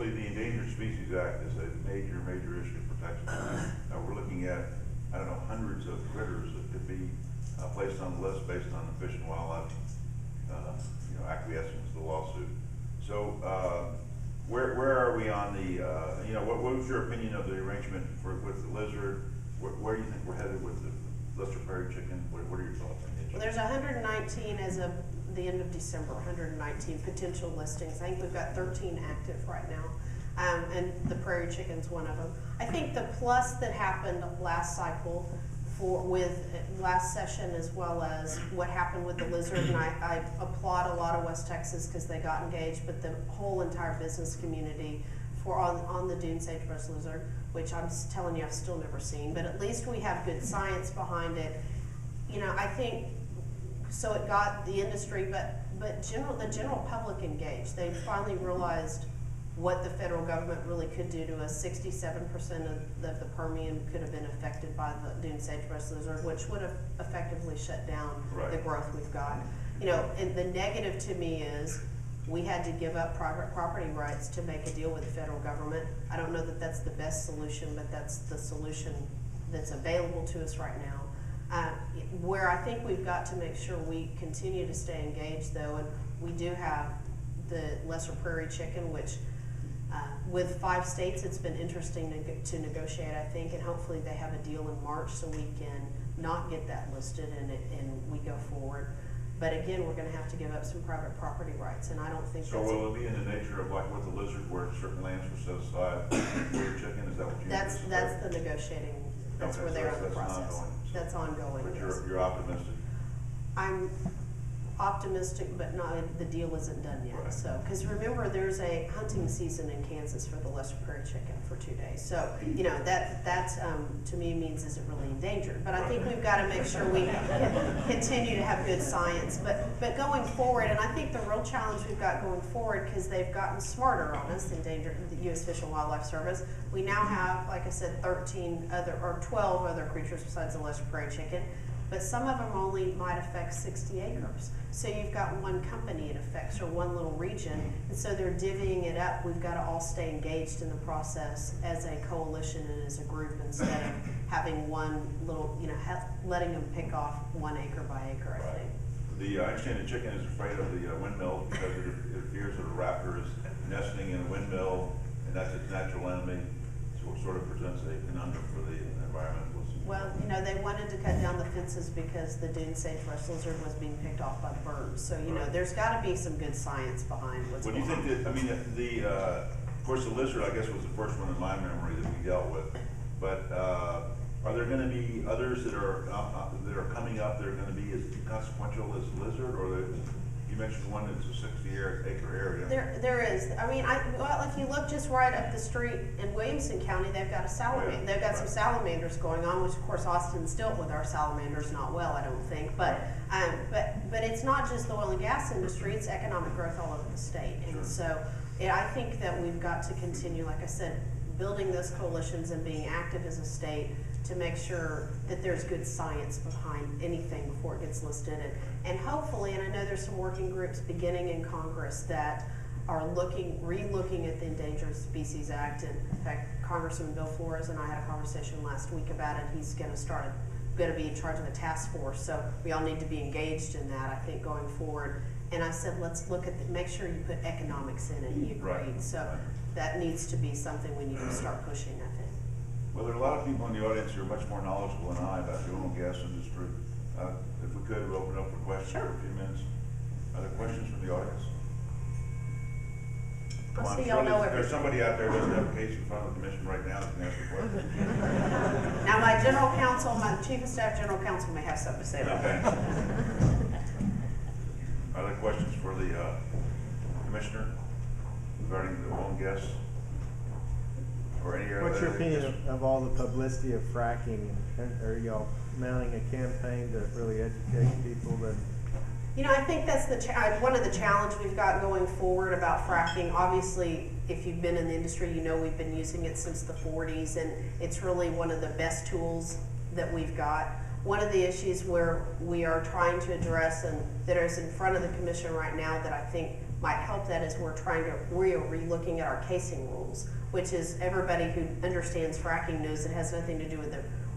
obviously, the Endangered Species Act is a major issue for Texas. We're looking at, I don't know, hundreds of critters that could be placed on the list based on the Fish and Wildlife, acquiescence to the lawsuit. So, where are we on the, what was your opinion of the arrangement with the lizard? Where do you think we're headed with the Lester Prairie chicken? What are your thoughts on it? Well, there's 119 as of the end of December, 119 potential listings. I think we've got 13 active right now. And the prairie chicken's one of them. I think the plus that happened last cycle with last session, as well as what happened with the lizard, and I applaud a lot of West Texas because they got engaged, but the whole entire business community on the dune sagebrush lizard, which I'm telling you I've still never seen, but at least we have good science behind it. I think so it got the industry, but the general public engaged. They finally realized what the federal government really could do to us. 67% of the Permian could have been affected by the dune sagebrush lizard, which would have effectively shut down the growth we've got. And the negative to me is we had to give up private property rights to make a deal with the federal government. I don't know that that's the best solution, but that's the solution that's available to us right now. Where I think we've got to make sure we continue to stay engaged, though, and we do have the lesser prairie chicken, which with 5 states, it's been interesting to negotiate, I think, and hopefully they have a deal in March so we can not get that listed and we go forward. But again, we're going to have to give up some private property rights, and I don't think so. Will it be in the nature of like with the lizard, where certain lands were set aside for your chicken? Is that what you? That's the negotiating. That's where they're in the process. That's ongoing. But you're optimistic. I'm optimistic, but the deal isn't done yet. Right. So, because remember, there's a hunting season in Kansas for the lesser prairie chicken for 2 days. So, that to me means is it really endangered? But I think we've got to make sure we continue to have good science. But going forward, and I think the real challenge we've got going forward, because they've gotten smarter on us, the U.S. Fish and Wildlife Service, we now have, like I said, 12 other creatures besides the lesser prairie chicken. But some of them only might affect 60 acres. So you've got one company it affects, or one little region, and so they're divvying it up. We've got to all stay engaged in the process as a coalition and as a group, instead of having one little, letting them pick off 1 acre by acre, I think. I understand the chicken is afraid of the windmill because it fears that a raptor is nesting in a windmill, and that's its natural enemy. So it sort of presents a conundrum for the environmentalists. Well, they wanted to cut down the fences because the dune sagebrush lizard was being picked off by the birds. So, there's got to be some good science behind what's going on. What do you think of course, the lizard, I guess, was the first one in my memory that we dealt with. But are there going to be others that are coming up that are going to be as consequential as the lizard? Or you mentioned one that's a 60-acre area. There is. If you look just right up the street in Williamson County, they've got a salamander. They've got some salamanders going on, which of course Austin's dealt with our salamanders not well, I don't think. But it's not just the oil and gas industry; it's economic growth all over the state. And so I think that we've got to continue, like I said, building those coalitions and being active as a state to make sure that there's good science behind anything before it gets listed. And hopefully, and I know there's some working groups beginning in Congress that are re-looking at the Endangered Species Act. And in fact, Congressman Bill Flores and I had a conversation last week about it. He's going to be in charge of a task force. So we all need to be engaged in that, I think, going forward. And I said, let's look at make sure you put economics in it. He agreed. Right. So that needs to be something we need to start pushing, I think. Well, there are a lot of people in the audience who are much more knowledgeable than I about the oil and gas industry. If we could, we'll open up for questions for a few minutes. Are there questions from the audience? There's somebody out there who doesn't have a case in front of the commission right now that can ask a question. Now, my chief of staff general counsel may have something to say about that. Are there questions for the commissioner regarding the oil and gas? Or any What's your opinion of all the publicity of fracking? Are y'all mounting a campaign to really educate people that? I think that's one of the challenges we've got going forward about fracking. Obviously, if you've been in the industry, we've been using it since the 40s, and it's really one of the best tools that we've got. One of the issues where we are trying to address and that is in front of the commission right now that I think might help that is we are re-looking at our casing rules, which is everybody who understands fracking knows it has nothing to do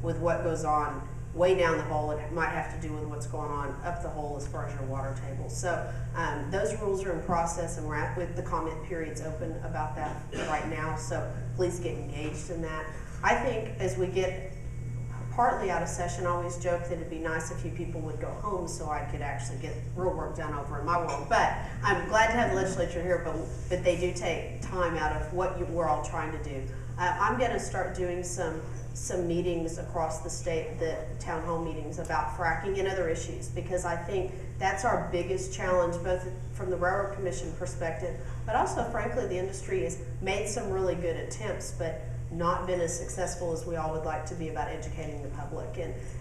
with what goes on way down the hole. It might have to do with what's going on up the hole as far as your water table. So those rules are in process, and we're with the comment periods open about that right now. So please get engaged in that. I think as we get partly out of session, I always joke that it'd be nice if you people would go home so I could actually get real work done over in my world. But I'm glad to have the legislature here, but they do take time out of what we're all trying to do. I'm going to start doing some meetings across the state, the town hall meetings about fracking and other issues, because I think that's our biggest challenge, both from the Railroad Commission perspective, but also, frankly, the industry has made some really good attempts, but not been as successful as we all would like to be about educating the public.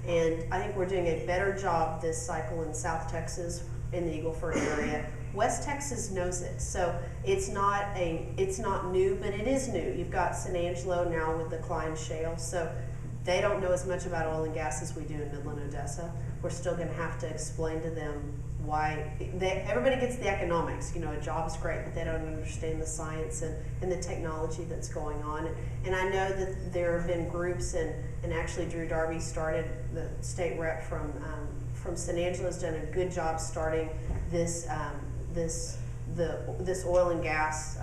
And I think we're doing a better job this cycle in South Texas, in the Eagle Ford area. West Texas knows it, so it's not new, but it is new. You've got San Angelo now with the Klein Shale, so they don't know as much about oil and gas as we do in Midland, Odessa. We're still going to have to explain to them why everybody gets the economics. You know, a job's great, but they don't understand the science and the technology that's going on. And I know that there have been groups, and actually Drew Darby started, the state rep from San Angelo, has done a good job starting this oil and gas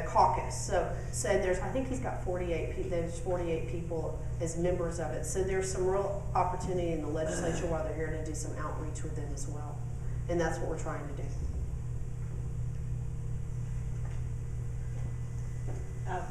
caucus. So there's, I think he's got 48 people as members of it. So there's some real opportunity in the legislature while they're here to do some outreach with them as well. And that's what we're trying to do.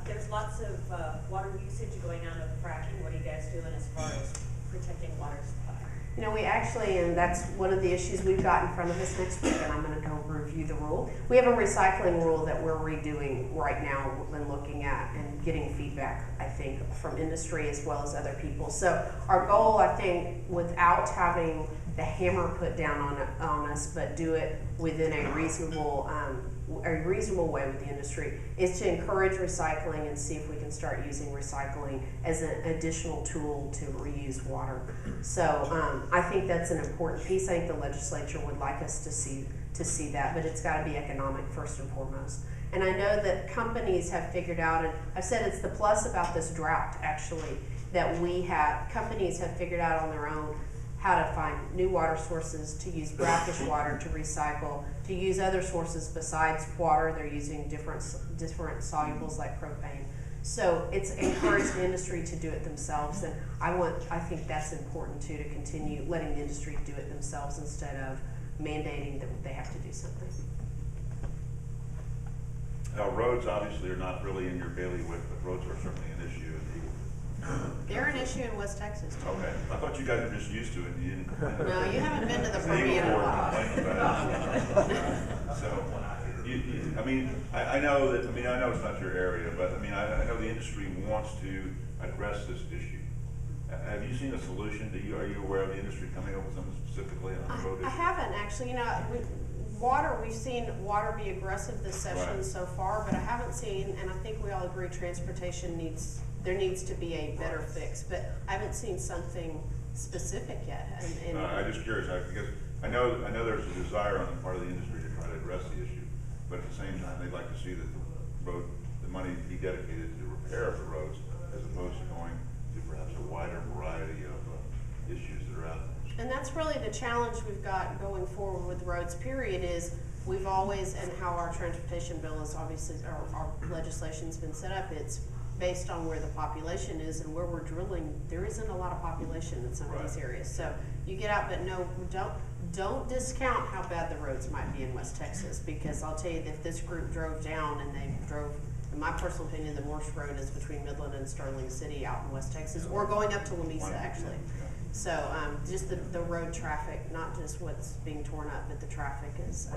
There's lots of water usage going on with fracking. What are you guys doing as far as protecting water supply? You know, we actually, and that's one of the issues we've got in front of us next week, and I'm going to go review the rule. We have a recycling rule that we're redoing right now and looking at and getting feedback, I think, from industry as well as other people. So our goal, I think, without having the hammer put down on us, but do it within a reasonable way with the industry, is to encourage recycling and see if we can start using recycling as an additional tool to reuse water. So I think that's an important piece. I think the legislature would like us to see that, but it's got to be economic first and foremost. And I know that companies have figured out, and I've said it's the plus about this drought actually, that companies have figured out on their own how to find new water sources, to use brackish water to recycle, to use other sources besides water. They're using different solubles like propane. So it's encouraged the industry to do it themselves, and I think that's important too, to continue letting the industry do it themselves instead of mandating that they have to do something. Now, roads obviously are not really in your bailiwick, but roads are certainly an issue in Eagle. They're an issue in West Texas too. Okay, I thought you guys were just used to it and you didn't complain about it. No, you haven't been to the Eagle Permian in a Ford while. complained about it. So, I mean, I know it's not your area, but I mean, I know the industry wants to address this issue. Have you seen a solution? Are you aware of the industry coming up with something specifically on the road issue? I haven't actually. You know, we've seen water be aggressive this session so far, but I haven't seen, and I think we all agree, transportation there needs to be a better fix, but I haven't seen something specific yet. I'm just curious, because I know there's a desire on the part of the industry to try to address the issue, but at the same time, they'd like to see that the money be dedicated to the repair of the roads, as opposed to going to perhaps a wider variety of issues that are out there. And that's really the challenge we've got going forward with roads, period, is we've always, and how our transportation bill is obviously, our legislation's been set up, it's based on where the population is, and where we're drilling, there isn't a lot of population in some of these areas. So you get out, but no, don't discount how bad the roads might be in West Texas, because I'll tell you that if this group drove down and they drove, in my personal opinion, the worst road is between Midland and Sterling City out in West Texas, or going up to Lamesa actually. So just the road traffic, not just what's being torn up, but the traffic is,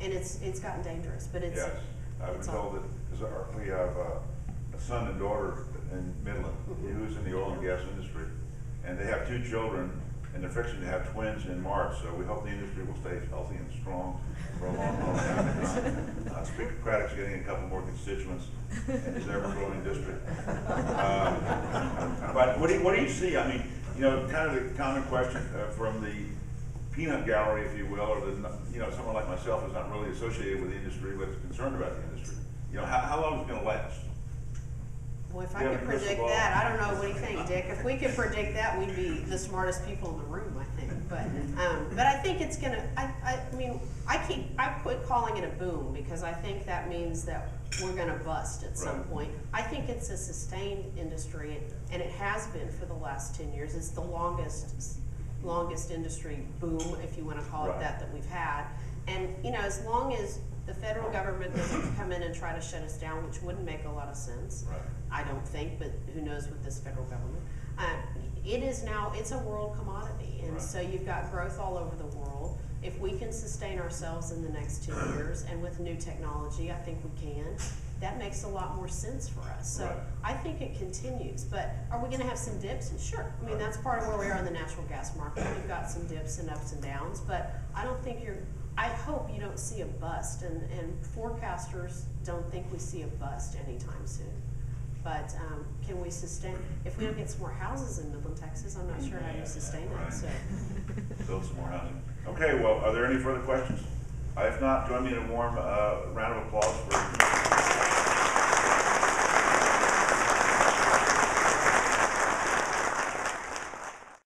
and it's gotten dangerous. But it's, yes, I've been told that, because we have a son and daughter in Midland who's in the oil and gas industry, and they have 2 children, and they're fixing to have twins in March. So we hope the industry will stay healthy and strong for a long, long time. Speaker Craddick's getting a couple more constituents in his ever-growing district. But what do you see? I mean, you know, kind of the common question from the peanut gallery, if you will, or you know, someone like myself is not really associated with the industry, but is concerned about the industry. You know, how long is it gonna last? Well, if I You have could a crystal predict ball? that, I don't know, what do you think, Dick? If we could predict that, we'd be the smartest people in the room, I think. But I think it's gonna, I mean, I quit calling it a boom, because I think that means that we're gonna bust at some Right. point. I think it's a sustained industry, and it has been for the last 10 years. It's the longest industry boom, if you wanna call it Right. that we've had. And, you know, as long as the federal government doesn't come in and try to shut us down, which wouldn't make a lot of sense. Right. I don't think, but who knows with this federal government. It's a world commodity, and Right. so you've got growth all over the world. If we can sustain ourselves in the next 2 years, and with new technology, I think we can, that makes a lot more sense for us. So Right. I think it continues, but are we gonna have some dips? Sure. I mean, Right. that's part of where we are in the natural gas market. We've got some dips and ups and downs, but I don't think I hope you don't see a bust, and forecasters don't think we see a bust anytime soon. But can we sustain, if we don't get some more houses in Midland, Texas, I'm not sure how you sustain Right. that, so. Build some more housing. Okay, well, are there any further questions? If not, join me in a warm round of applause for